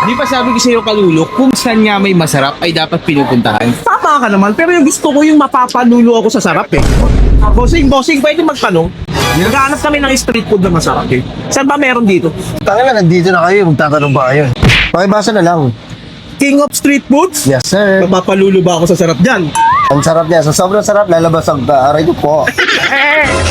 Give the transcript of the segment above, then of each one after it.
Di ba sabi ko sa'yo, Kalulo, kung saan nga may masarap ay dapat pinupuntahan? Tama ka naman, pero yung gusto ko yung mapapalulo ako sa sarap eh. Bossing, pwede magtanong? Naghahanap kami ng street food na masarap eh. Saan ba meron dito? Tanga na, nandito na kayo. Magtatanong ba kayo? Pakibasa na lang. King of street foods? Yes, sir. Mapapalulo ba ako sa sarap dyan? Ang sarap niya. So, sobrang sarap. Lalabas ang aray ko po.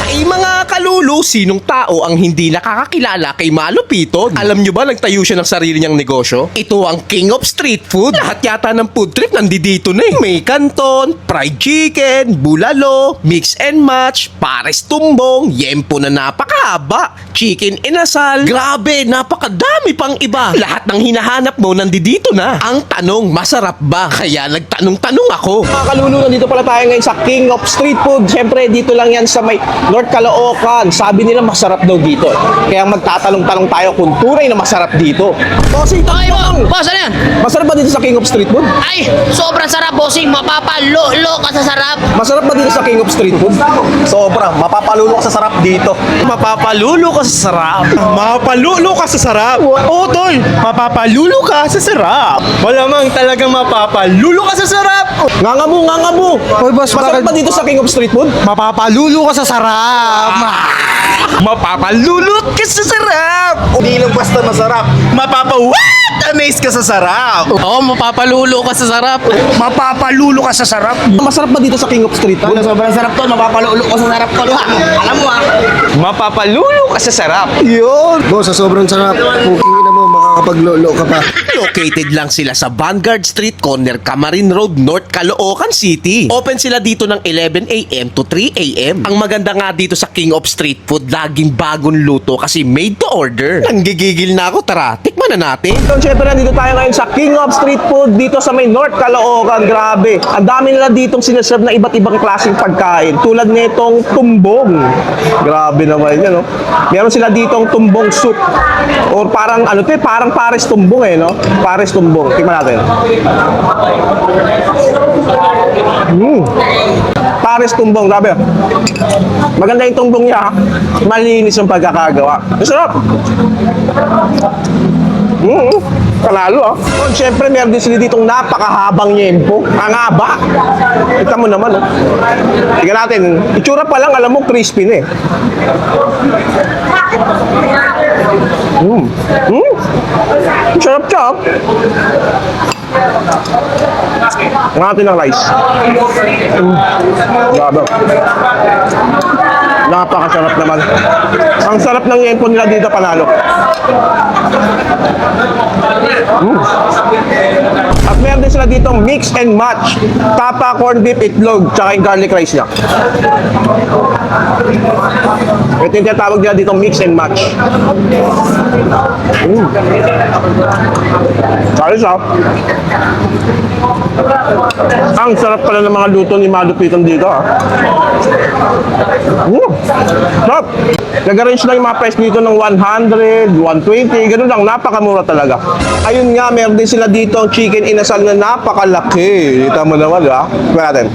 Ay mga kalulu, sinong tao ang hindi nakakakilala kay Malupiton? Alam nyo ba nagtayo siya ng sarili niyang negosyo? Ito ang King of Street Food. Lahat yata ng food trip nandito na eh. May kanton, fried chicken, bulalo, mix and match, pares tumbong, yempo na napakahaba, chicken inasal. Grabe, napakadami pang iba. Lahat ng hinahanap mo nandito na. Ang tanong, masarap ba? Kaya nagtanong-tanong ako. Mga kalulu, nandito pala tayo ngayon sa King of Street Food. Siyempre, dito lang yan sa may North Caloocan. Sabi nila masarap daw dito. Kaya magtatanong-tanong tayo kung tunay na masarap dito. Bossing, Okay po, tanong! boss, ano yan? Masarap ba dito sa King of Street Food? Ay, sobrang sarap, bossing. Mapapalulo ka sa sarap. Masarap ba dito sa King of Street Food? Sobrang. Mapapalulo ka sa sarap dito. Mapapalulo ka sa sarap. Mapapalulo ka sa sarap. Oo, tol. Mapapalulo ka sa sarap. Malamang talagang mapapalulo ka sa sarap. Nganga mo! Hoy, boss, Masarap ba dito sa King of Street Food? Mapapalulo ka sa sarap. Mapapalulot ka sa sarap. Hindi lang basta masarap. Amaze ka sa sarap. Oo, mapapalulo ka sa sarap. Mapapalulo ka sa sarap. Masarap ba dito sa King of Street Food? Sobrang sarap to, mapapalulo ka sa sarap to. Alam mo Mapapalulo ka sa sarap. Yun. Boss, sa sobrang sarap. Puking na mo, makakapaglolo ka pa. Located lang sila sa Vanguard Street, corner Camarin Road, North Caloocan City. Open sila dito ng 11 a.m. to 3 a.m. Ang maganda nga dito sa King of Street Food, laging bagong luto kasi made to order. Nanggigigil na ako, tara, tikman na natin. So, syempre, nandito tayo ngayon sa King of Street Food dito sa may North Caloocan. Grabe. Ang dami nila ditong sinaserve na iba't ibang klaseng pagkain. Tulad nitong tumbong. Grabe naman yan, no? Meron sila ditong tumbong soup. Or parang, ano to eh, parang pares tumbong eh, no? Pares tumbong. Tingnan natin. Pares tumbong, grabe. Maganda yung tumbong niya. Malinis yung pagkakagawa. Masarap. Panalo ah. Oh, siyempre, meron din sila ditong napakahabang yempo. Ang haba. Kita mo naman, oh. Tingnan natin. Itsura pa lang, alam mo, crispy na eh. Sarap-sarap. Ang natin ng rice. Grabe. Napakasarap naman. Ang sarap ng yempo nila dito, panalo. At meron din sila dito mix and match. Tapa, corned beef, itlog, tsaka yung garlic rice niya. Ito yung tinatawag nila dito mix and match. Ayos ah. Ang sarap pala ng mga luto ni Malupiton dito ah. Sarap. Nag-arrange lang yung mga price dito ng 100, 120, ganun lang, napakamura talaga. Ayun nga, meron din sila dito ang chicken inasal na napakalaki. Kita mo naman, di ba? Tignan natin.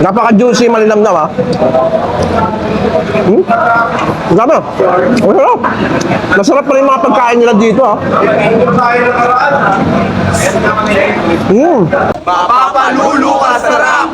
Napaka-juicy, malinamnam ah. Grabe. Masarap. Masarap pa rin mga pagkain nila dito ah. Mapapalulo ka sa sarap.